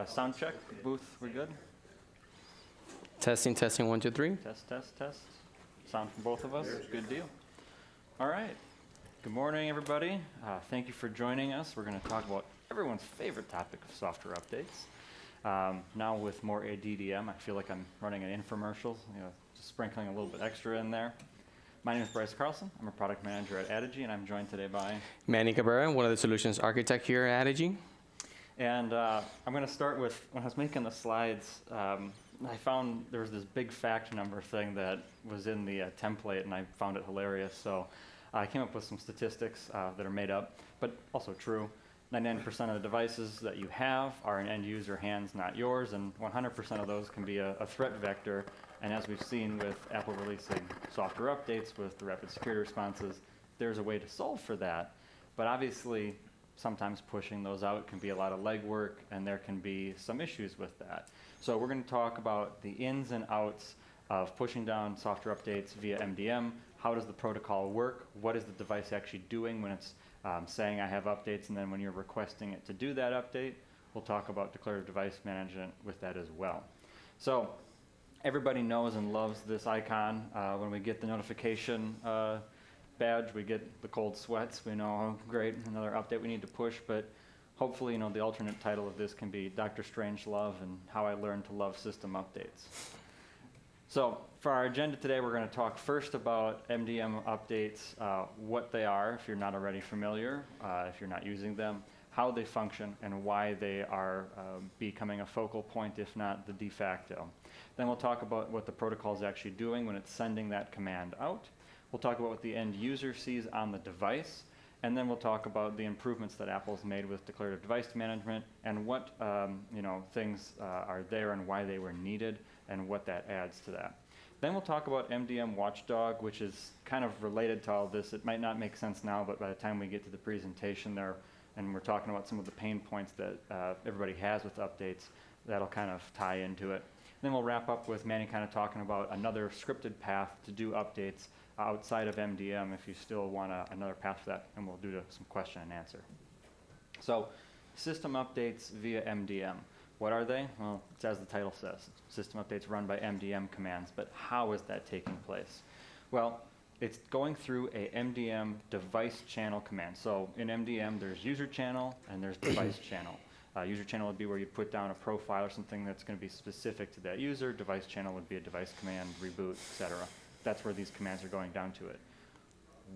Sound check, booth, we good? Testing, 1, 2, 3. Test. Sound from both of us? Good deal. All right. Good morning, everybody. Thank you for joining us. We're going to talk about everyone's favorite topic of software updates. Now with more DDM, I feel like I'm running an infomercial, just sprinkling a little bit extra in there. My name is Bryce Carlson. I'm a product manager at Adigy, and I'm joined today by Manny, Cabrera, one of the solutions architect here at Adigy. And I'm going to start with, when I was making the slides, I found there was this big fact number thing that was in the template, and I found it hilarious. So I came up with some statistics that are made up, but also true. 99% of the devices that you have are in end user hands, not yours, and 100% of those can be a threat vector. And as we've seen with Apple releasing software updates with the rapid security responses, there's a way to solve for that. But obviously, sometimes pushing those out can be a lot of legwork, and there can be some issues with that. So we're going to talk about the ins and outs of pushing down software updates via MDM. How does the protocol work? What is the device actually doing when it's saying I have updates, and then when you're requesting it to do that update? We'll talk about declarative device management with that as well. So everybody knows and loves this icon. When we get the notification badge, we get the cold sweats. We know, oh, great, another update we need to push. But hopefully, the alternate title of this can be Dr. Strangelove and How I Learned to Love System Updates. So for our agenda today, we're going to talk first about MDM updates, what they are, if you're not already familiar, if you're not using them, how they function, and why they are becoming a focal point, if not the de facto. Then we'll talk about what the protocol is actually doing when it's sending that command out. We'll talk about what the end user sees on the device, and then we'll talk about the improvements that Apple's made with declarative device management and what things are there and why they were needed and what that adds to that. Then we'll talk about MDM Watchdog, which is kind of related to all this. It might not make sense now, but by the time we get to the presentation there, and we're talking about some of the pain points that everybody has with updates, that'll kind of tie into it. Then we'll wrap up with Manny kind of talking about another scripted path to do updates outside of MDM if you still want another path for that, and we'll do some question and answer. So system updates via MDM. What are they? Well, it's as the title says, system updates run by MDM commands, but how is that taking place? Well, it's going through a MDM device channel command. So in MDM, there's user channel and there's device channel. User channel would be where you put down a profile or something that's going to be specific to that user. Device channel would be a device command, reboot, etc. That's where these commands are going down to it.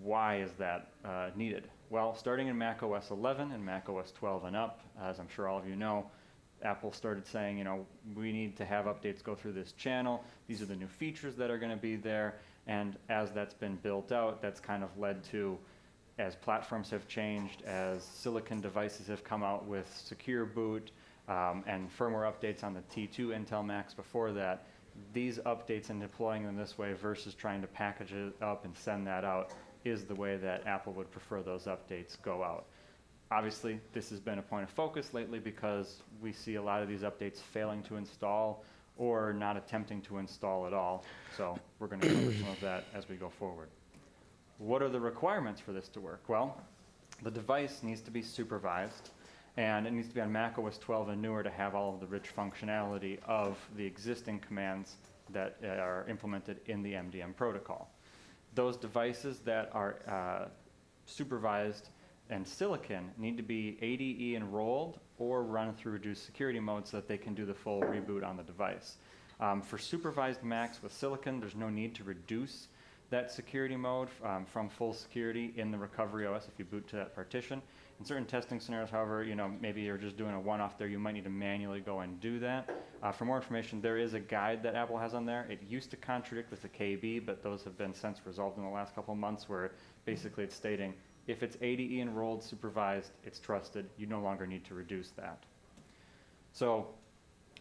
Why is that needed? Well, starting in Mac OS 11 and Mac OS 12 and up, as I'm sure all of you know, Apple started saying, we need to have updates go through this channel. These are the new features that are going to be there. And as that's been built out, that's kind of led to, as platforms have changed, as silicon devices have come out with secure boot and firmware updates on the T2 Intel Macs before that, these updates and deploying them this way versus trying to package it up and send that out is the way that Apple would prefer those updates go out. Obviously, this has been a point of focus lately because we see a lot of these updates failing to install or not attempting to install at all. So we're going to cover some of that as we go forward. What are the requirements for this to work? Well, the device needs to be supervised, and it needs to be on Mac OS 12 and newer to have all of the rich functionality of the existing commands that are implemented in the MDM protocol. Those devices that are supervised and silicon need to be ADE enrolled or run through reduced security mode so that they can do the full reboot on the device. For supervised Macs with silicon, there's no need to reduce that security mode from full security in the recovery OS if you boot to that partition. In certain testing scenarios, however, maybe you're just doing a one-off there, you might need to manually go and do that. For more information, there is a guide that Apple has on there. It used to contradict with the KB, but those have been since resolved in the last couple of months where basically it's stating if it's ADE enrolled, supervised, it's trusted, you no longer need to reduce that. So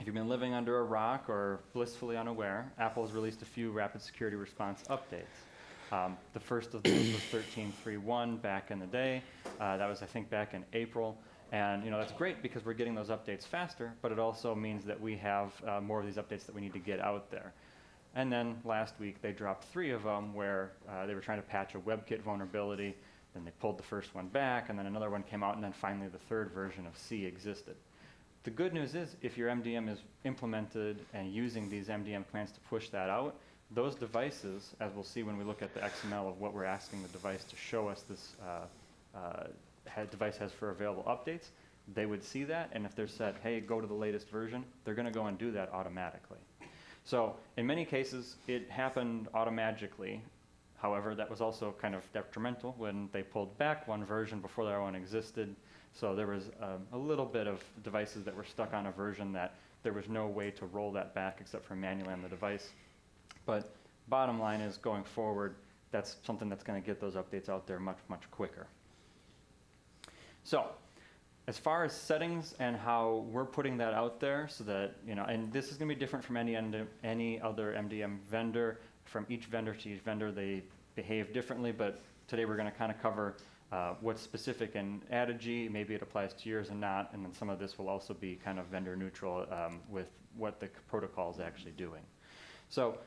if you've been living under a rock or blissfully unaware, Apple has released a few rapid security response updates. The first of those was 13.3.1 back in the day. That was, I think, back in April. And that's great because we're getting those updates faster, but it also means that we have more of these updates that we need to get out there. And then last week, they dropped 3 of them where they were trying to patch a WebKit vulnerability. Then they pulled the first one back, and then another one came out, and then finally the third version of C existed. The good news is if your MDM is implemented and using these MDM commands to push that out, those devices, as we'll see when we look at the XML of what we're asking the device to show us this device has for available updates, they would see that, and if they're said, hey, go to the latest version, they're going to go and do that automatically. So in many cases, it happened automatically. However, that was also kind of detrimental when they pulled back one version before their one existed. So there was a little bit of devices that were stuck on a version that there was no way to roll that back except for manually on the device. But bottom line is, going forward, that's something that's going to get those updates out there much, much quicker. So as far as settings and how we're putting that out there so that, and this is going to be different from any other MDM vendor. From each vendor to each vendor, they behave differently, but today we're going to kind of cover what's specific in Adigy. Maybe it applies to yours and not, and then some of this will also be kind of vendor neutral with what the protocol is actually doing. So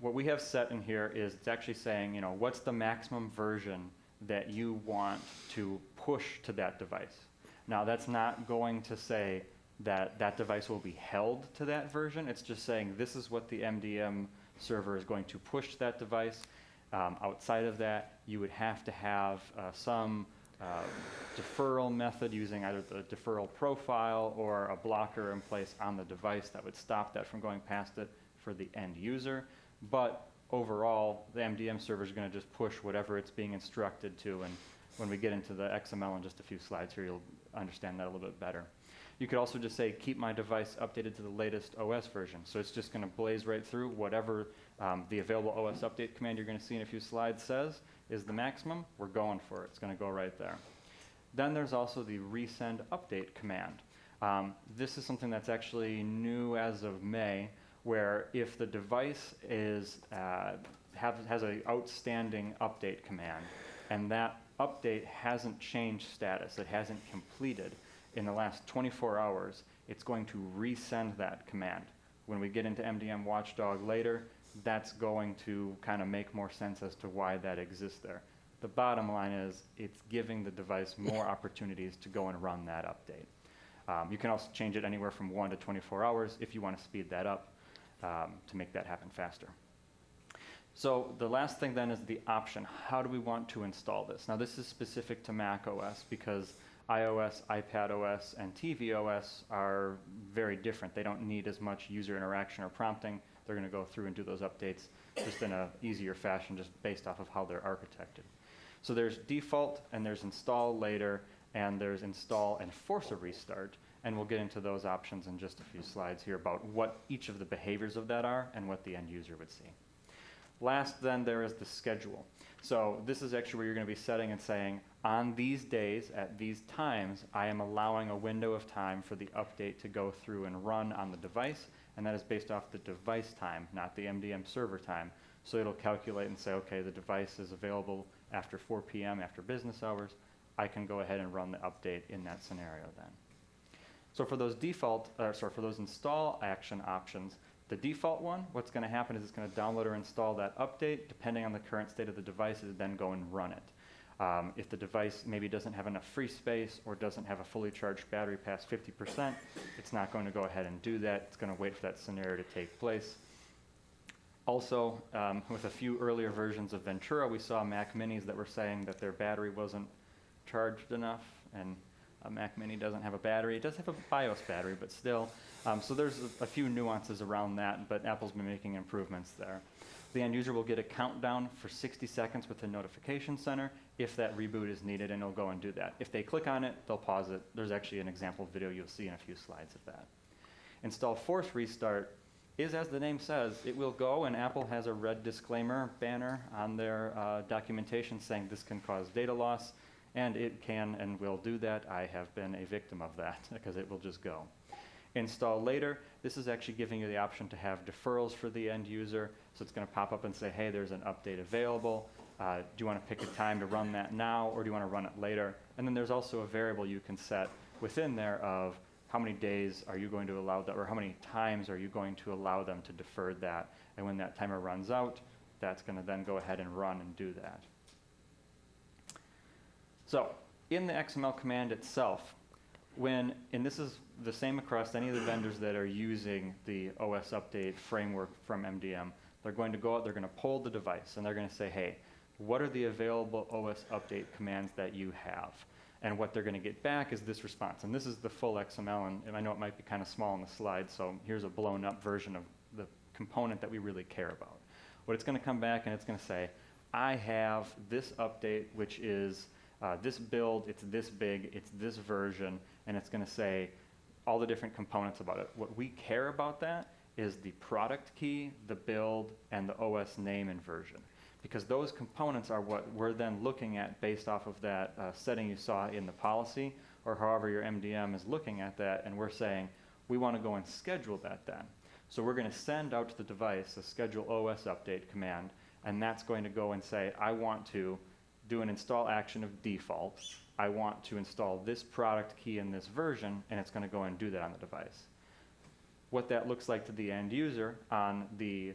what we have set in here is it's actually saying, what's the maximum version that you want to push to that device. Now, that's not going to say that that device will be held to that version. It's just saying this is what the MDM server is going to push to that device. Outside of that, you would have to have some deferral method using either the deferral profile or a blocker in place on the device that would stop that from going past it for the end user. But overall, the MDM server is going to just push whatever it's being instructed to. And when we get into the XML in just a few slides here, you'll understand that a little bit better. You could also just say, keep my device updated to the latest OS version. So it's just going to blaze right through whatever the available OS update command you're going to see in a few slides says is the maximum. We're going for it. It's going to go right there. Then there's also the resend update command. This is something that's actually new as of May, where if the device is has an outstanding update command and that update hasn't changed status, it hasn't completed in the last 24 hours, it's going to resend that command. When we get into MDM Watchdog later, that's going to kind of make more sense as to why that exists there. The bottom line is it's giving the device more opportunities to go and run that update. You can also change it anywhere from 1 to 24 hours if you want to speed that up to make that happen faster. So the last thing then is the option. How do we want to install this? Now this is specific to Mac OS because iOS, iPadOS, and tvOS are very different. They don't need as much user interaction or prompting. They're going to go through and do those updates just in an easier fashion, just based off of how they're architected. So there's default, and there's install later, and there's install and force a restart. And we'll get into those options in just a few slides here about what each of the behaviors of that are and what the end user would see. Last, then, there is the schedule. So this is actually where you're going to be setting and saying, on these days, at these times, I am allowing a window of time for the update to go through and run on the device, and that is based off the device time, not the MDM server time. So it'll calculate and say, okay, the device is available after 4 p.m., after business hours. I can go ahead and run the update in that scenario then. So for those for those install action options, the default one, what's going to happen is it's going to download or install that update. Depending on the current state of the device, it then go and run it. If the device maybe doesn't have enough free space or doesn't have a fully charged battery past 50%, it's not going to go ahead and do that. It's going to wait for that scenario to take place. Also, with a few earlier versions of Ventura, we saw Mac Minis that were saying that their battery wasn't charged enough, and a Mac Mini doesn't have a battery. It does have a BIOS battery, but still. So there's a few nuances around that, but Apple's been making improvements there. The end user will get a countdown for 60 seconds with the notification center if that reboot is needed, and it'll go and do that. If they click on it, they'll pause it. There's actually an example video you'll see in a few slides of that. Install force restart is, as the name says, it will go, and Apple has a red disclaimer banner on their documentation saying this can cause data loss, and it can and will do that. I have been a victim of that because it will just go. Install later, this is actually giving you the option to have deferrals for the end user. So it's going to pop up and say, hey, there's an update available. Do you want to pick a time to run that now, or do you want to run it later? And then there's also a variable you can set within there of how many days are you going to allow that, or how many times are you going to allow them to defer that. And when that timer runs out, that's going to then go ahead and run and do that. So in the XML command itself, and this is the same across any of the vendors that are using the OS update framework from MDM. They're going to go out, they're going to poll the device, and they're going to say, hey, what are the available OS update commands that you have? And what they're going to get back is this response. And this is the full XML, and I know it might be kind of small on the slide, so here's a blown up version of the component that we really care about. What it's going to come back and it's going to say, I have this update, which is this build, it's this big, it's this version, and it's going to say all the different components about it. What we care about that is the product key, the build, and the OS name and version. Because those components are what we're then looking at based off of that setting you saw in the policy, or however your MDM is looking at that, and we're saying, we want to go and schedule that then. So we're going to send out to the device a schedule OS update command, and that's going to go and say, I want to do an install action of default. I want to install this product key in this version, and it's going to go and do that on the device. What that looks like to the end user, on the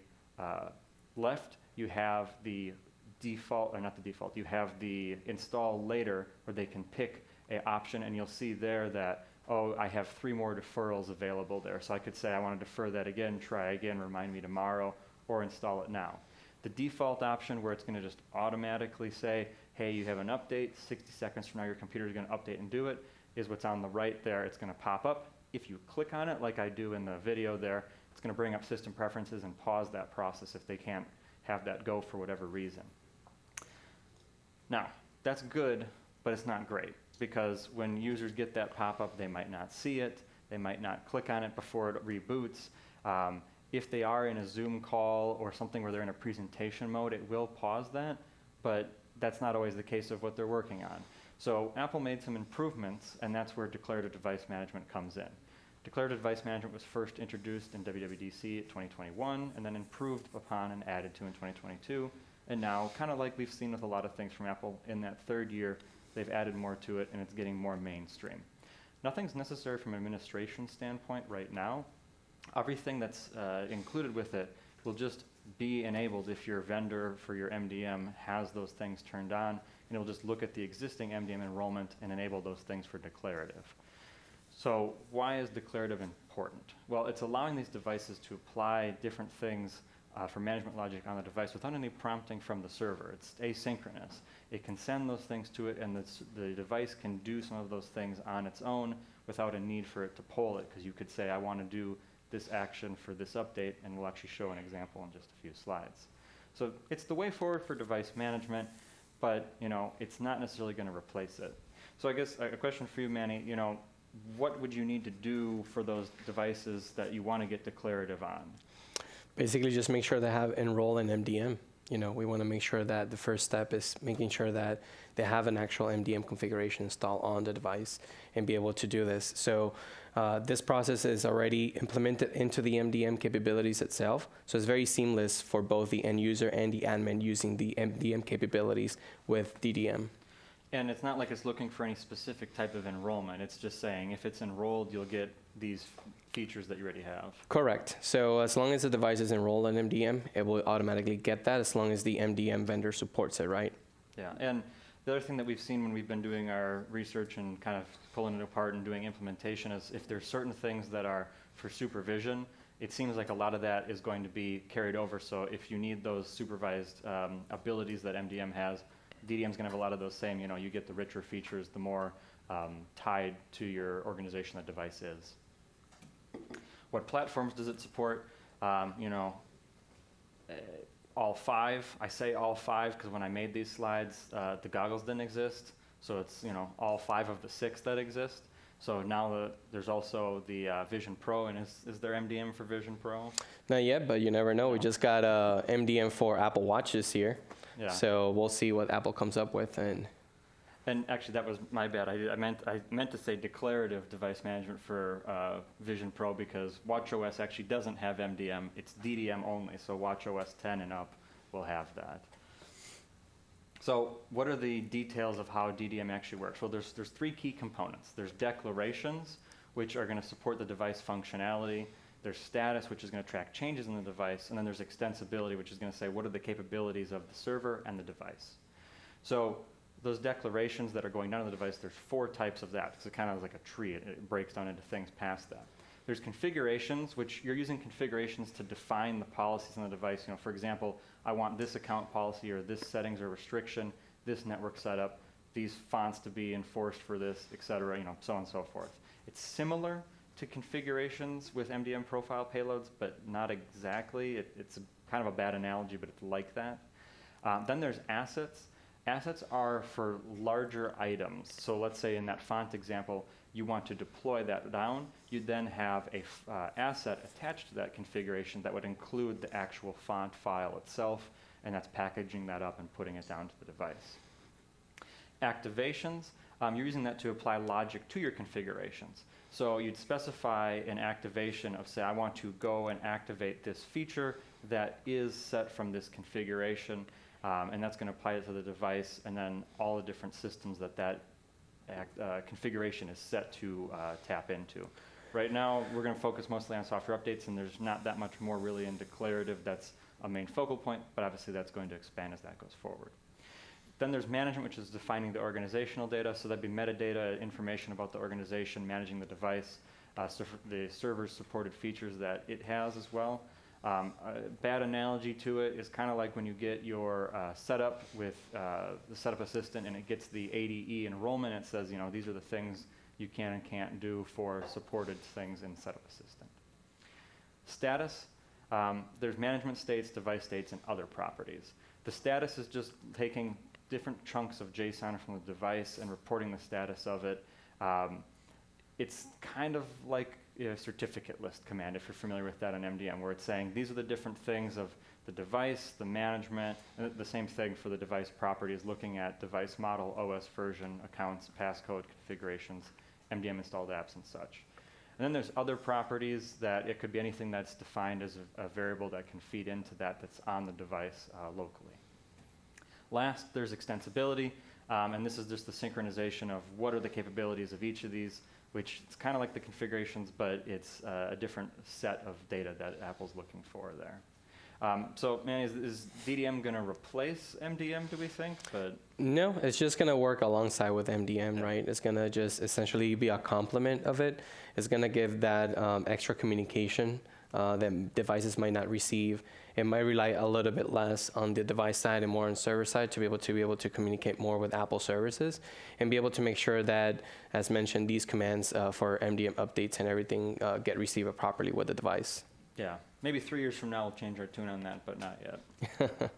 left, you have the default, or not the default, you have the install later where they can pick an option, and you'll see there that, oh, I have 3 more deferrals available there. So I could say I want to defer that again, try again, remind me tomorrow, or install it now. The default option where it's going to just automatically say, hey, you have an update, 60 seconds from now your computer is going to update and do it, is what's on the right there. It's going to pop up. If you click on it, like I do in the video there, it's going to bring up system preferences and pause that process if they can't have that go for whatever reason. Now, that's good, but it's not great, because when users get that pop-up, they might not see it, they might not click on it before it reboots. If they are in a Zoom call or something where they're in a presentation mode, it will pause that, but that's not always the case of what they're working on. So Apple made some improvements, and that's where declarative device management comes in. Declarative device management was first introduced in WWDC 2021, and then improved upon and added to in 2022. And now, kind of like we've seen with a lot of things from Apple, in that 3rd year, they've added more to it, and it's getting more mainstream. Nothing's necessary from an administration standpoint right now. Everything that's included with it will just be enabled if your vendor for your MDM has those things turned on, and it'll just look at the existing MDM enrollment and enable those things for declarative. So why is declarative important? Well, it's allowing these devices to apply different things for management logic on the device without any prompting from the server. It's asynchronous. It can send those things to it, and the device can do some of those things on its own without a need for it to poll it, because you could say, I want to do this action for this update, and we'll actually show an example in just a few slides. So it's the way forward for device management, but it's not necessarily going to replace it. So I guess a question for you, Manny, what would you need to do for those devices that you want to get declarative on? Basically, just make sure they have enroll in MDM. We want to make sure that the first step is making sure that they have an actual MDM configuration installed on the device and be able to do this. So this process is already implemented into the MDM capabilities itself. So it's very seamless for both the end user and the admin using the MDM capabilities with DDM. And it's not like it's looking for any specific type of enrollment. It's just saying if it's enrolled, you'll get these features that you already have. Correct. So as long as the device is enrolled in MDM, it will automatically get that as long as the MDM vendor supports it, right? Yeah, and the other thing that we've seen when we've been doing our research and kind of pulling it apart and doing implementation is if there's certain things that are for supervision, it seems like a lot of that is going to be carried over. So if you need those supervised abilities that MDM has, DDM is going to have a lot of those same, you get the richer features, the more tied to your organization the device is. What platforms does it support? All 5. I say all 5 because when I made these slides, the goggles didn't exist. So it's, all 5 of the 6 that exist. So now there's also the Vision Pro, and is there MDM for Vision Pro? Not yet, but you never know. We just got MDM for Apple Watch this year. Yeah. So we'll see what Apple comes up with. And actually, that was my bad. I meant to say declarative device management for Vision Pro, because WatchOS actually doesn't have MDM. It's DDM only, so WatchOS 10 and up will have that. So what are the details of how DDM actually works? Well, there's 3 key components. There's declarations, which are going to support the device functionality. There's status, which is going to track changes in the device. And then there's extensibility, which is going to say what are the capabilities of the server and the device. So those declarations that are going down to the device, there's 4 types of that. So it kind of like a tree. It breaks down into things past that. There's configurations, which you're using configurations to define the policies on the device. You know, for example, I want this account policy or this settings or restriction, this network setup, these fonts to be enforced for this, et cetera, you know, so on and so forth. It's similar to configurations with MDM profile payloads, but not exactly. It's kind of a bad analogy, but it's like that. Then there's assets. Assets are for larger items. So let's say in that font example, you want to deploy that down. You'd then have a asset attached to that configuration that would include the actual font file itself, and that's packaging that up and putting it down to the device. Activations, you're using that to apply logic to your configurations. So you'd specify an activation of, say, I want to go and activate this feature that is set from this configuration, and that's going to apply it to the device, and then all the different systems that configuration is set to tap into. Right now, we're going to focus mostly on software updates, and there's not that much more really in declarative. That's a main focal point, but obviously that's going to expand as that goes forward. Then there's management, which is defining the organizational data. So that'd be metadata, information about the organization, managing the device, the server's supported features that it has as well. A bad analogy to it is kind of like when you get your setup with the setup assistant and it gets the ADE enrollment. It says, you know, these are the things you can and can't do for supported things in setup assistant. Status, there's management states, device states, and other properties. The status is just taking different chunks of JSON from the device and reporting the status of it. It's kind of like a certificate list command, if you're familiar with that in MDM, where it's saying these are the different things of the device, the management, and the same thing for the device properties, looking at device model, OS version, accounts, passcode, configurations, MDM installed apps, and such. And then there's other properties that it could be anything that's defined as a variable that can feed into that's on the device locally. Last, there's extensibility, and this is just the synchronization of what are the capabilities of each of these, which it's kind of like the configurations, but it's a different set of data that Apple's looking for there. So, Manny, is DDM going to replace MDM, do we think? But no, it's just going to work alongside with MDM, yeah. right? It's going to just essentially be a complement of it. It's going to give that extra communication that devices might not receive. It might rely a little bit less on the device side and more on server side to be able to communicate more with Apple services and be able to make sure that, as mentioned, these commands for MDM updates and everything get received properly with the device. Yeah, maybe 3 years from now we'll change our tune on that, but not yet.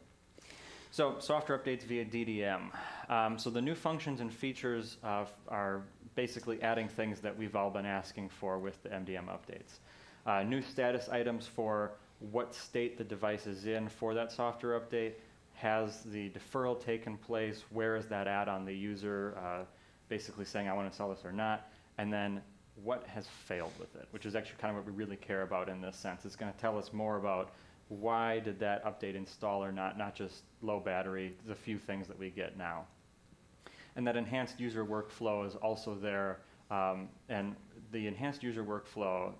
So software updates via DDM. So the new functions and features are basically adding things that we've all been asking for with the MDM updates. New status items for what state the device is in for that software update. Has the deferral taken place? Where is that at on the user? Basically saying I want to install this or not. And then what has failed with it, which is actually kind of what we really care about in this sense. It's going to tell us more about why did that update install or not just low battery. There's a few things that we get now. And that enhanced user workflow is also there. And the enhanced user workflow,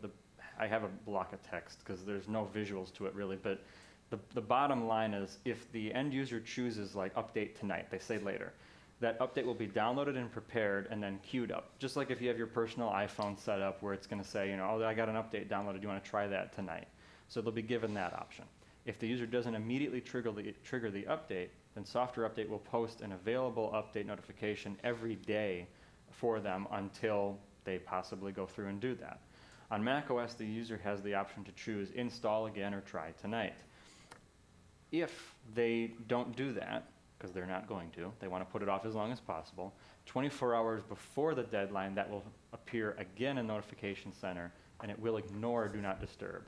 I have a block of text because there's no visuals to it really, but the bottom line is if the end user chooses like update tonight, they say later, that update will be downloaded and prepared and then queued up. Just like if you have your personal iPhone set up where it's going to say, you know, oh, I got an update downloaded, do you want to try that tonight? So they'll be given that option. If the user doesn't immediately trigger the update, then software update will post an available update notification every day for them until they possibly go through and do that. On macOS, the user has the option to choose install again or try tonight. If they don't do that, because they're not going to, they want to put it off as long as possible, 24 hours before the deadline, that will appear again in Notification Center, and it will ignore Do Not Disturb.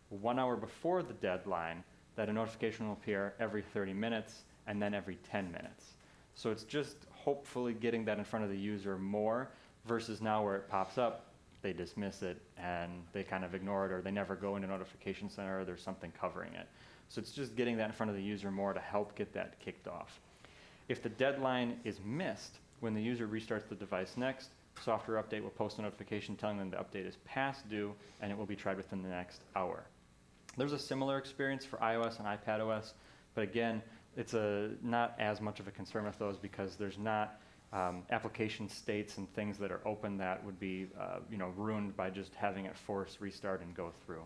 1 hour before the deadline, that a notification will appear every 30 minutes and then every 10 minutes. So it's just hopefully getting that in front of the user more versus now where it pops up, they dismiss it and they kind of ignore it or they never go into Notification Center or there's something covering it. So it's just getting that in front of the user more to help get that kicked off. If the deadline is missed when the user restarts the device next, software update will post a notification telling them the update is past due and it will be tried within the next hour. There's a similar experience for iOS and iPadOS, but again, it's not as much of a concern with those because there's not application states and things that are open that would be ruined by just having it force restart and go through.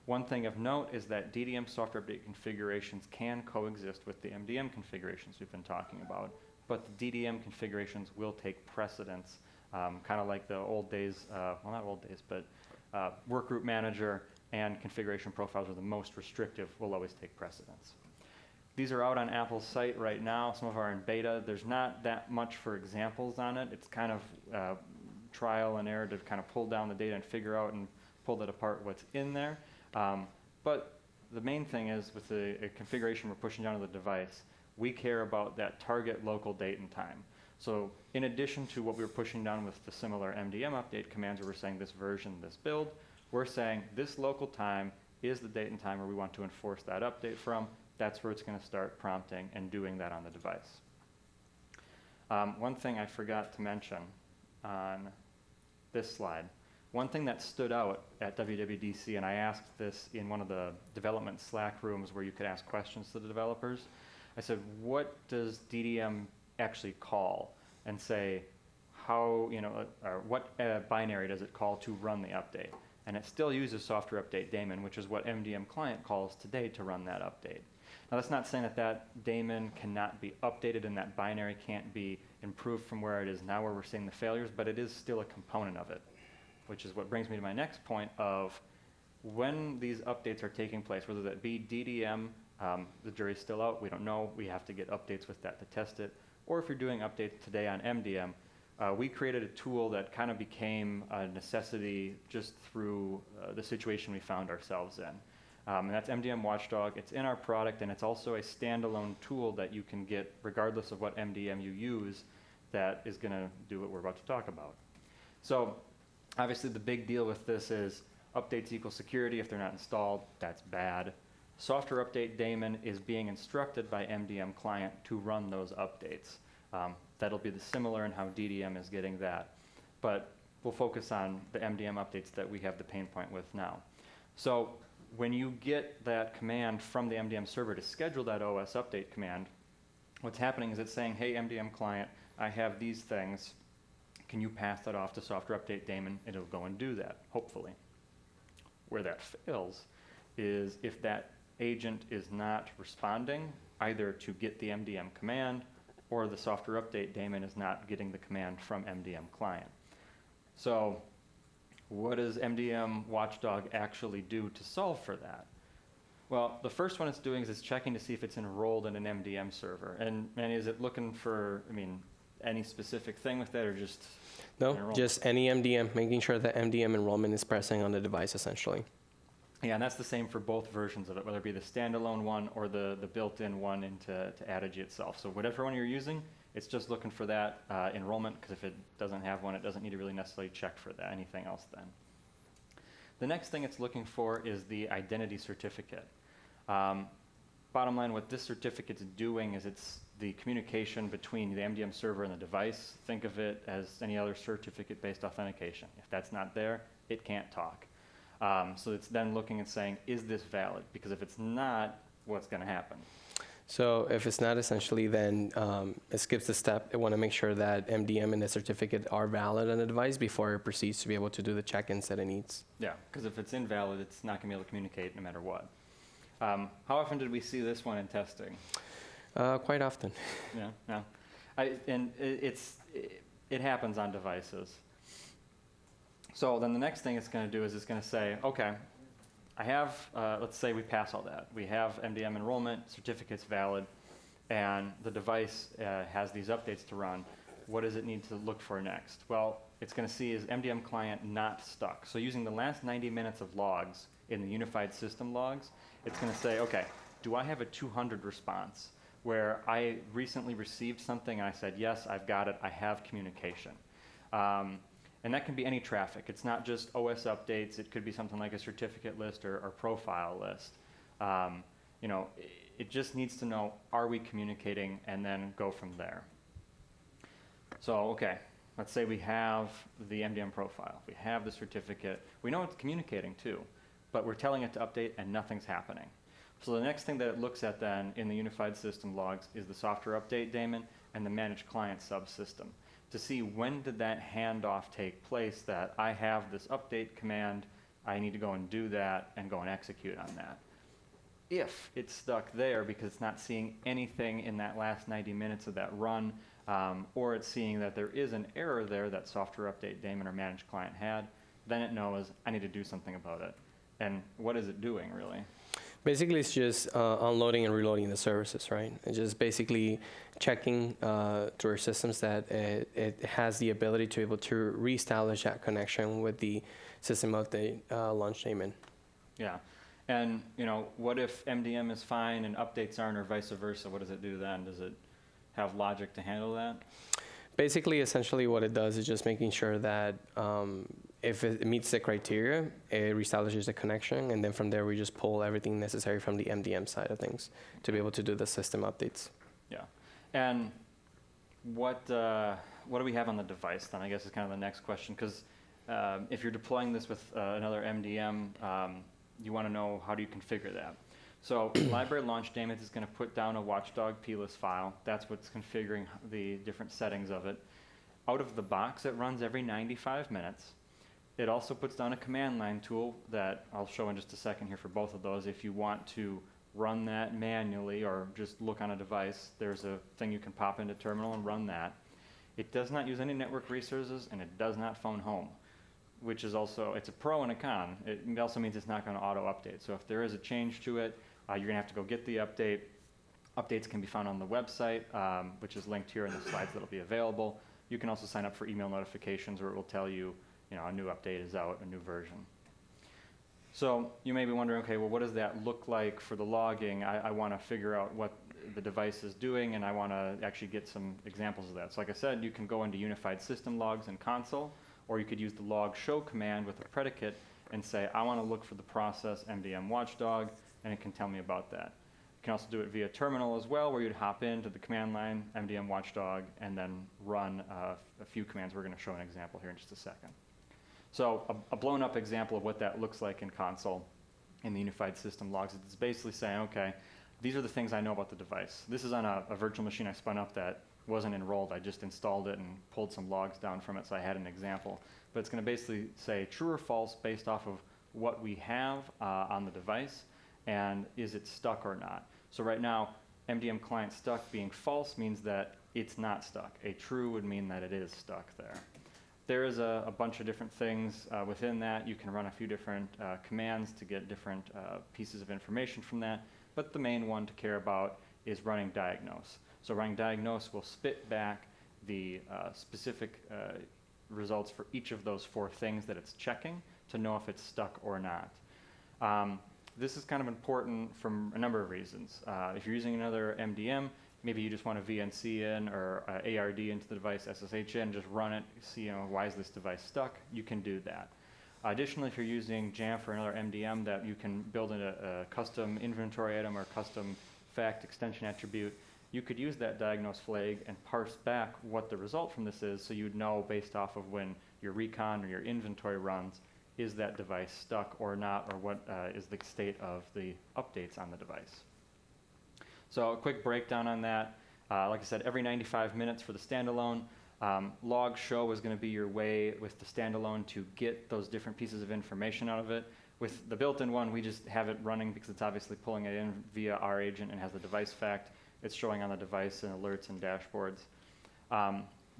One thing of note is that DDM software update configurations can coexist with the MDM configurations we've been talking about, but the DDM configurations will take precedence, kind of like the old days, well, not old days, but workgroup manager and configuration profiles are the most restrictive, will always take precedence. These are out on Apple's site right now. Some of them are in beta. There's not that much for examples on it. It's kind of trial and error to kind of pull down the data and figure out and pull that apart what's in there. But the main thing is with the configuration we're pushing down to the device, we care about that target local date and time. So in addition to what we were pushing down with the similar MDM update commands where we're saying this version, this build, we're saying this local time is the date and time where we want to enforce that update from. That's where it's going to start prompting and doing that on the device. One thing I forgot to mention on this slide, one thing that stood out at WWDC, and I asked this in one of the development Slack rooms where you could ask questions to the developers, I said, what does DDM actually call? And say, how, or what binary does it call to run the update? And it still uses software update daemon, which is what MDM client calls today to run that update. Now that's not saying that that daemon cannot be updated and that binary can't be improved from where it is now where we're seeing the failures, but it is still a component of it, which is what brings me to my next point of when these updates are taking place, whether that be DDM, the jury's still out, we don't know, we have to get updates with that to test it, or if you're doing updates today on MDM, we created a tool that kind of became a necessity just through the situation we found ourselves in. And that's MDM Watchdog. It's in our product, and it's also a standalone tool that you can get regardless of what MDM you use that is going to do what we're about to talk about. So obviously the big deal with this is updates equal security. If they're not installed, that's bad. Software update daemon is being instructed by MDM client to run those updates. That'll be similar in how DDM is getting that. But we'll focus on the MDM updates that we have the pain point with now. So when you get that command from the MDM server to schedule that OS update command, what's happening is it's saying, hey, MDM client, I have these things. Can you pass that off to software update daemon? It'll go and do that, hopefully. Where that fails is if that agent is not responding either to get the MDM command or the software update daemon is not getting the command from MDM client. So what does MDM Watchdog actually do to solve for that? Well, the first one it's doing is it's checking to see if it's enrolled in an MDM server. And Manny, is it looking for, any specific thing with that or just No, just any MDM, making sure that MDM enrollment is pressing on the device essentially. Yeah, and that's the same for both versions of it, whether it be the standalone one or the built-in one into Adigy itself. So whatever one you're using, it's just looking for that enrollment, because if it doesn't have one, it doesn't need to really necessarily check for that, anything else then. The next thing it's looking for is the identity certificate. Bottom line, what this certificate's doing is it's the communication between the MDM server and the device. Think of it as any other certificate-based authentication. If that's not there, it can't talk. So it's then looking and saying, is this valid? Because if it's not, what's going to happen? So if it's not, essentially, then it skips the step. It want to make sure that MDM and the certificate are valid on the device before it proceeds to be able to do the check-ins that it needs. Yeah, because if it's invalid, it's not going to be able to communicate no matter what. How often did we see this one in testing? Quite often. Yeah. It happens on devices. So then the next thing it's going to do is it's going to say, okay, I have, let's say we pass all that. We have MDM enrollment, certificate's valid, and the device has these updates to run. What does it need to look for next? Well, it's going to see is MDM client not stuck. So using the last 90 minutes of logs in the unified system logs, it's going to say, okay, do I have a 200 response where I recently received something and I said, yes, I've got it, I have communication. And that can be any traffic. It's not just OS updates. It could be something like a certificate list or profile list. It just needs to know, are we communicating, and then go from there. So, okay, let's say we have the MDM profile. We have the certificate. We know it's communicating too, but we're telling it to update and nothing's happening. So the next thing that it looks at then in the unified system logs is the software update daemon and the managed client subsystem to see when did that handoff take place that I have this update command, I need to go and do that and go and execute on that. If it's stuck there because it's not seeing anything in that last 90 minutes of that run, or it's seeing that there is an error there that software update daemon or managed client had, then it knows I need to do something about it. And what is it doing really? Basically, it's just unloading and reloading the services, right? It's just basically checking through our systems that it has the ability to be able to reestablish that connection with the system update launch daemon. Yeah. And, you know, what if MDM is fine and updates aren't, or vice versa? What does it do then? Does it have logic to handle that? Basically, essentially what it does is just making sure that if it meets the criteria, it reestablishes the connection, and then from there we just pull everything necessary from the MDM side of things to be able to do the system updates. Yeah. And what do we have on the device then, I guess is kind of the next question, because if you're deploying this with another MDM, you want to know how do you configure that. So library launch daemon is going to put down a Watchdog plist file. That's what's configuring the different settings of it. Out of the box, it runs every 95 minutes. It also puts down a command line tool that I'll show in just a second here for both of those. If you want to run that manually or just look on a device, there's a thing you can pop into terminal and run that. It does not use any network resources, and it does not phone home, which is also, it's a pro and a con. It also means it's not going to auto update. So if there is a change to it, you're going to have to go get the update. Updates can be found on the website, which is linked here in the slides that'll be available. You can also sign up for email notifications where it will tell you, a new update is out, a new version. So you may be wondering, okay, well, what does that look like for the logging? I want to figure out what the device is doing, and I want to actually get some examples of that. So like I said, you can go into unified system logs in console, or you could use the log show command with a predicate and say, I want to look for the process MDM Watchdog, and it can tell me about that. You can also do it via terminal as well, where you'd hop into the command line, MDM Watchdog, and then run a few commands. We're going to show an example here in just a second. So a blown up example of what that looks like in console in the unified system logs. It's basically saying, okay, these are the things I know about the device. This is on a virtual machine I spun up that wasn't enrolled. I just installed it and pulled some logs down from it, so I had an example. But it's going to basically say true or false based off of what we have on the device, and is it stuck or not. So right now, MDM client stuck being false means that it's not stuck. A true would mean that it is stuck there. There is a bunch of different things within that. You can run a few different commands to get different pieces of information from that, but the main one to care about is running diagnose. So running diagnose will spit back the specific results for each of those 4 things that it's checking to know if it's stuck or not. This is kind of important from a number of reasons. If you're using another MDM, maybe you just want to VNC in or ARD into the device, SSH in, just run it, see why is this device stuck, you can do that. Additionally, if you're using Jamf or another MDM that you can build in a custom inventory item or custom fact extension attribute, you could use that diagnose flag and parse back what the result from this is, so you'd know based off of when your recon or your inventory runs, is that device stuck or not, or what is the state of the updates on the device. So a quick breakdown on that. Like I said, every 95 minutes for the standalone. Log show is going to be your way with the standalone to get those different pieces of information out of it. With the built-in one, we just have it running because it's obviously pulling it in via our agent and has the device fact. It's showing on the device in alerts and dashboards.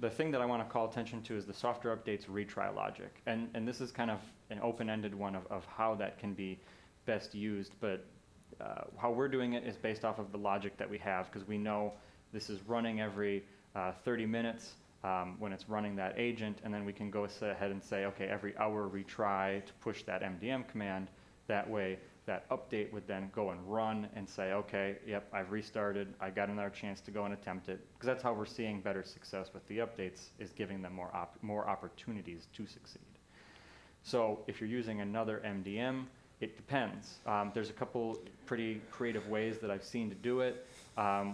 The thing that I want to call attention to is the software updates retry logic. And this is kind of an open-ended one of how that can be best used, but how we're doing it is based off of the logic that we have, because we know this is running every 30 minutes when it's running that agent, and then we can go ahead and say, okay, every hour retry to push that MDM command. That way, that update would then go and run and say, okay, yep, I've restarted, I got another chance to go and attempt it, because that's how we're seeing better success with the updates, is giving them more opportunities to succeed. So if you're using another MDM, it depends. There's a couple pretty creative ways that I've seen to do it,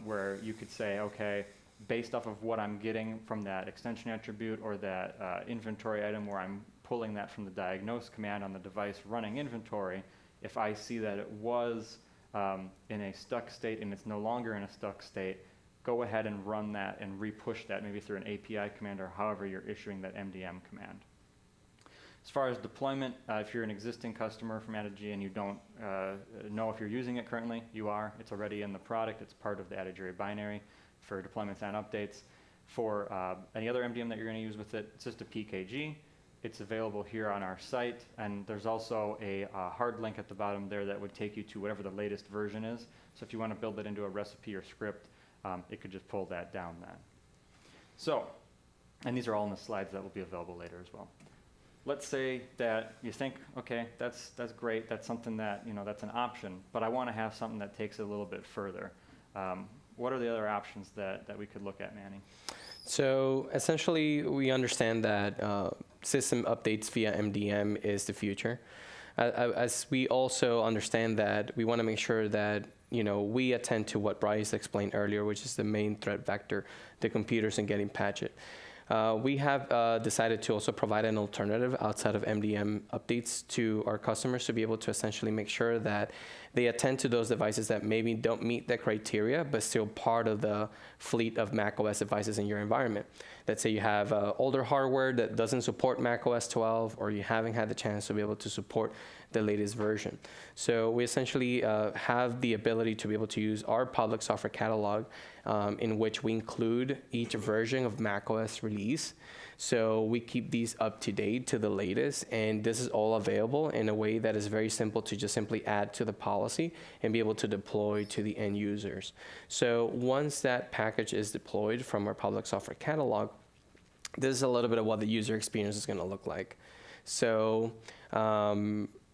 where you could say, okay, based off of what I'm getting from that extension attribute or that inventory item where I'm pulling that from the diagnose command on the device running inventory, if I see that it was in a stuck state and it's no longer in a stuck state, go ahead and run that and re-push that maybe through an API command or however you're issuing that MDM command. As far as deployment, if you're an existing customer from Adigy and you don't know if you're using it currently, you are. It's already in the product. It's part of the Adigy binary for deployments and updates. For any other MDM that you're going to use with it, it's just a PKG. It's available here on our site, and there's also a hard link at the bottom there that would take you to whatever the latest version is. So if you want to build it into a recipe or script, it could just pull that down then. So, and these are all in the slides that will be available later as well. Let's say that you think, okay, that's great. That's something that, that's an option, but I want to have something that takes it a little bit further. What are the other options that we could look at, Manny? So essentially, we understand that system updates via MDM is the future. As we also understand that we want to make sure that we attend to what Bryce explained earlier, which is the main threat vector, the computers and getting patched. We have decided to also provide an alternative outside of MDM updates to our customers to be able to essentially make sure that they attend to those devices that maybe don't meet the criteria, but still part of the fleet of macOS devices in your environment. Let's say you have older hardware that doesn't support macOS 12, or you haven't had the chance to be able to support the latest version. So we essentially have the ability to be able to use our public software catalog in which we include each version of macOS release. So we keep these up to date to the latest, and this is all available in a way that is very simple to just simply add to the policy and be able to deploy to the end users. So once that package is deployed from our public software catalog, this is a little bit of what the user experience is going to look like. So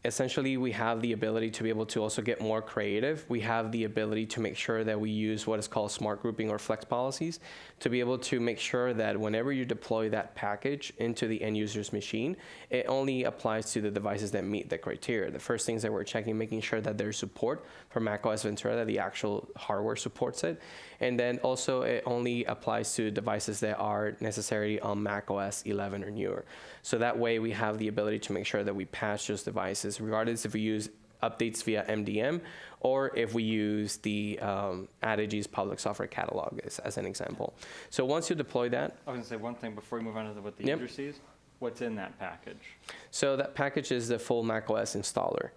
essentially, we have the ability to be able to also get more creative. We have the ability to make sure that we use what is called smart grouping or flex policies to be able to make sure that whenever you deploy that package into the end user's machine, it only applies to the devices that meet the criteria. The first things that we're checking, making sure that there's support for macOS Ventura, that the actual hardware supports it. And then also it only applies to devices that are necessarily on macOS 11 or newer. So that way we have the ability to make sure that we patch those devices, regardless if we use updates via MDM or if we use the Adigy's public software catalog as an example. So once you deploy that. I was going to say one thing before we move on to what the user sees. What's in that package? So that package is the full macOS installer.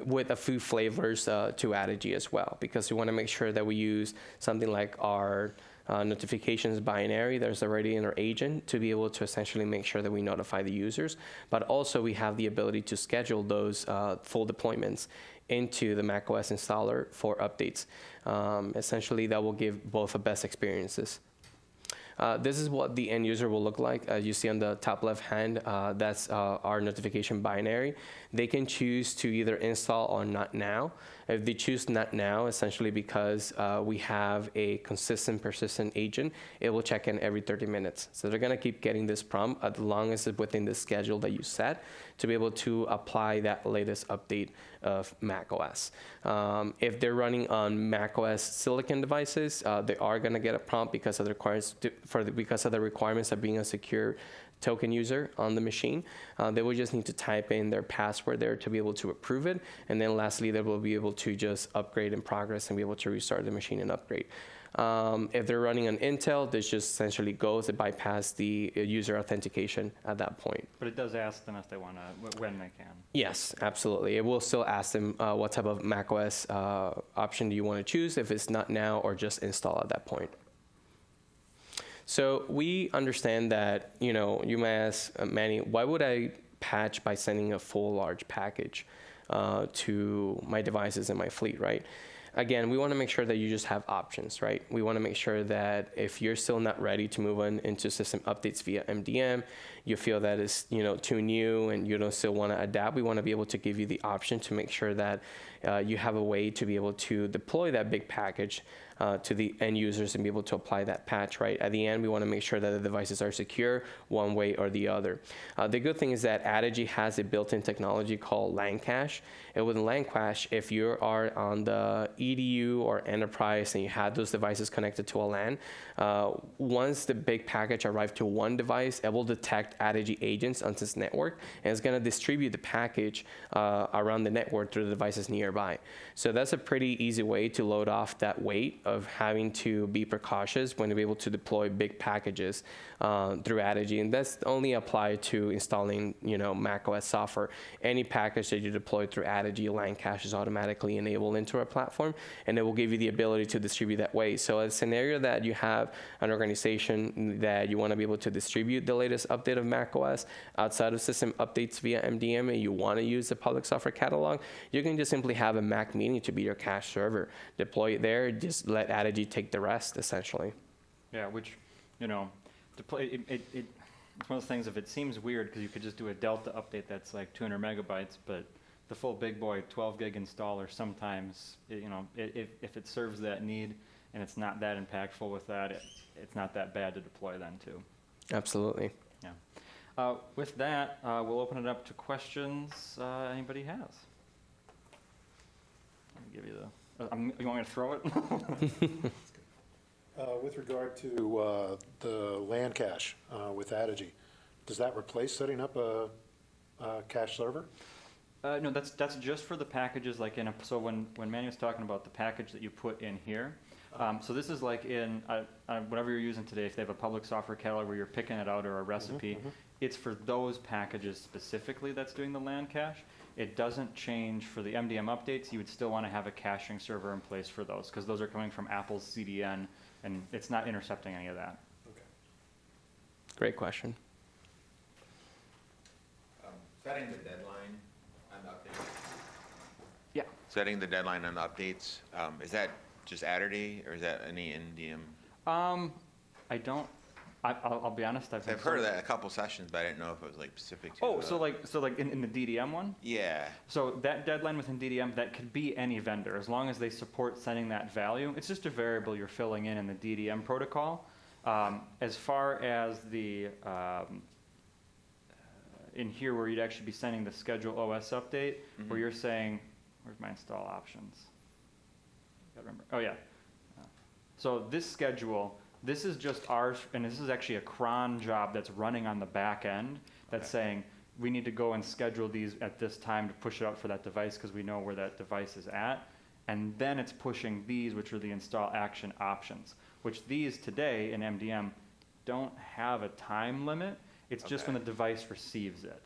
With a few flavors to Adigy as well, because we want to make sure that we use something like our notifications binary there's already in our agent to be able to essentially make sure that we notify the users, but also we have the ability to schedule those full deployments into the macOS installer for updates. Essentially, that will give both the best experiences. This is what the end user will look like. As you see on the top left hand, that's our notification binary. They can choose to either install or not now. If they choose not now, essentially because we have a consistent, persistent agent, it will check in every 30 minutes. So they're gonna keep getting this prompt as long as it's within the schedule that you set to be able to apply that latest update of macOS. If they're running on macOS Silicon devices, they are gonna get a prompt because of the requirements of being a secure token user on the machine. They will just need to type in their password there to be able to approve it. And then lastly, they will be able to just upgrade in progress and be able to restart the machine and upgrade. If they're running on Intel, this just essentially goes to bypass the user authentication at that point. But it does ask them if they want to, when they can. Yes, absolutely. It will still ask them what type of macOS option do you want to choose, if it's not now or just install at that point. So we understand that, you may ask, Manny, why would I patch by sending a full large package to my devices in my fleet, right? Again, we want to make sure that you just have options, right? We want to make sure that if you're still not ready to move on into system updates via MDM, you feel that it's too new and you don't still want to adapt, we want to be able to give you the option to make sure that you have a way to be able to deploy that big package to the end users and be able to apply that patch, right? At the end, we want to make sure that the devices are secure one way or the other. The good thing is that Adigy has a built-in technology called LAN cache. And with LAN cache, if you are on the EDU or enterprise and you have those devices connected to a LAN, once the big package arrives to one device, it will detect connect Adigy agents onto this network, and it's going to distribute the package around the network through the devices nearby. So that's a pretty easy way to load off that weight of having to be precautious when you're able to deploy big packages through Adigy. And that's only applied to installing, macOS software. Any package that you deploy through Adigy, LAN cache is automatically enabled into our platform, and it will give you the ability to distribute that way. So a scenario that you have an organization that you want to be able to distribute the latest update of macOS outside of system updates via MDM, and you want to use the public software catalog, you can just simply have a Mac Mini to be your cache server. Deploy it there, just let Adigy take the rest, essentially. Yeah, which, deploy, it's one of those things, if it seems weird, because you could just do a Delta update that's like 200 megabytes, but the full big boy 12 gig installer sometimes, if it serves that need and it's not that impactful with that, it's not that bad to deploy then too. Absolutely. Yeah. With that, we'll open it up to questions anybody has. Let me give you you want me to throw it? With regard to the LAN cache with Adigy, does that replace setting up a cache server? No, that's just for the packages like so when Manny was talking about the package that you put in here, so this is like in whatever you're using today, if they have a public software catalog where you're picking it out or a recipe, it's for those packages specifically that's doing the LAN cache. It doesn't change for the MDM updates. You would still want to have a caching server in place for those because those are coming from Apple's CDN and it's not intercepting any of that. Okay. Great question. Setting the deadline on the updates. Yeah. Setting the deadline on the updates, is that just Adigy or is that any MDM? I don't. I'll be honest. I've heard of that a couple sessions, but I didn't know if it was like specific to. Oh, so like in the DDM one? Yeah. So that deadline within DDM, that could be any vendor as long as they support sending that value. It's just a variable you're filling in the DDM protocol. As far as the in here where you'd actually be sending the schedule OS update, where you're saying, where's my install options? Gotta remember. Oh yeah. So this schedule. This is just ours, and this is actually a cron job that's running on the back end that's saying we need to go and schedule these at this time to push it out for that device because we know where that device is at. And then it's pushing these, which are the install action options, which these today in MDM don't have a time limit. It's just when the device receives it.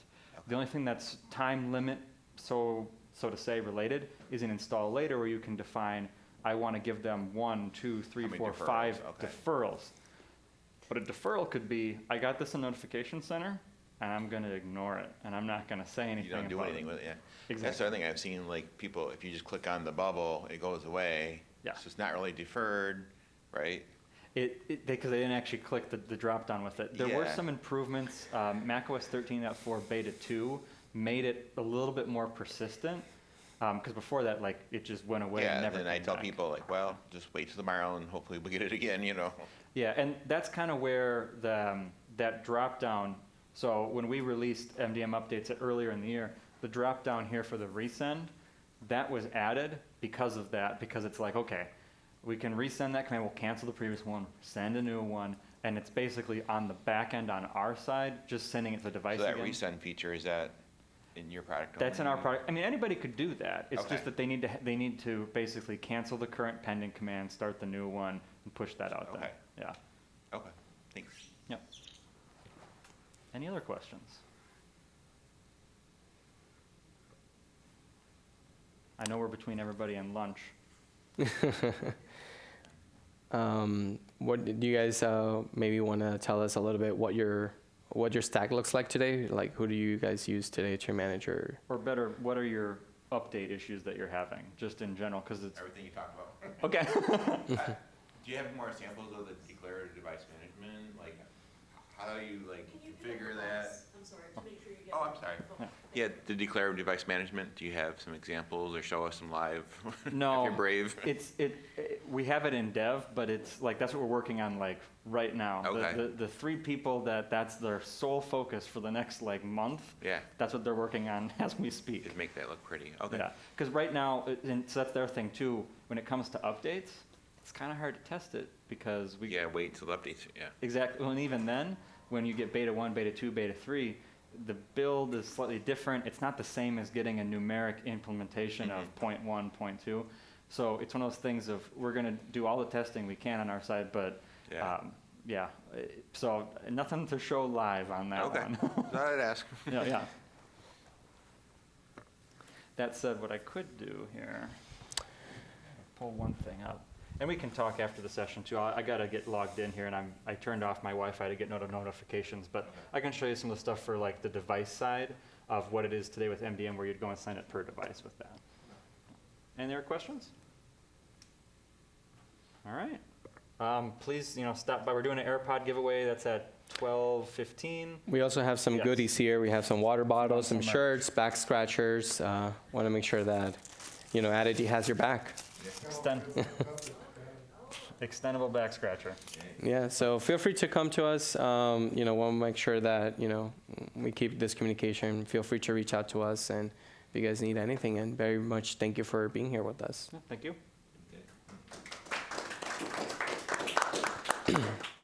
The only thing that's time limit, so to say, related is an install later where you can define I want to give them 1, 2, 3, 4, 5 deferrals. But a deferral could be, I got this in Notification Center, and I'm going to ignore it, and I'm not going to say anything about it. You don't do anything with it, yeah. Exactly. That's the other thing I've seen, like people, if you just click on the bubble, it goes away. Yeah. So it's not really deferred, right? Because they didn't actually click the drop down with it. There were some improvements. macOS 13.4 Beta 2 made it a little bit more persistent. Because before that, like, it just went away and never came back. Yeah, and I tell people, like, well, just wait till tomorrow and hopefully we'll get it again, Yeah, and that's kind of where that drop down, so when we released MDM updates earlier in the year, the drop down here for the resend, that was added because of that, because it's like, okay, we can resend that command, we'll cancel the previous one, send a new one, and it's basically on the back end on our side, just sending it to the device again. So that resend feature, is that in your product? That's in our product. I mean, anybody could do that. It's Okay. just that they need to basically cancel the current pending command, start the new one, and push that out there. Yeah. Okay, thanks. Yep. Any other questions? I know we're between everybody and lunch. What do you guys maybe want to tell us a little bit what your stack looks like today? Like, who do you guys use today at your manager? Or better, what are your update issues that you're having, just in general? Because it's Everything you talked about. okay. Do you have more samples of the declarative device management? Like, how do you configure that? I'm sorry, to make sure you get. Oh, I'm sorry. Yeah, the declarative device management. Do you have some examples or show us some live? No, if you're brave. We have it in dev, but it's like that's what we're working on like right now. Okay. The 3 people that's their sole focus for the next like month. Yeah. That's what they're working on as we speak. Just make that look pretty. Okay. Yeah, because right now, and so that's their thing too. When it comes to updates, it's kind of hard to test it because we Yeah, wait till the updates. Yeah. exactly. Well, and even then, when you get beta 1, beta 2, beta 3, the build is slightly different. It's not the same as getting a numeric implementation of 0.1, 0.2. So it's one of those things of, we're going to do all the testing we can on our side, but Yeah. so nothing to show live on that Okay. one. Thought I'd ask. Yeah. That said, what I could do here, pull one thing up. And we can talk after the session too. I got to get logged in here, and I turned off my Wi-Fi to get notifications, but I can show you some of the stuff for like the device side of what it is today with MDM, where you'd go and sign it per device with that. Any other questions? All right. Please, stop by. We're doing an AirPod giveaway. That's at 12:15. We also have some Yes. goodies here. We have some water bottles, some Some shirts, back scratchers. Want to make sure that, Adity has your back. Extendable back scratcher. Yeah, so feel free to come to us. Want to make sure that, we keep this communication. Feel free to reach out to us, and if you guys need anything, and very much thank you for being here with us. Yeah, thank you.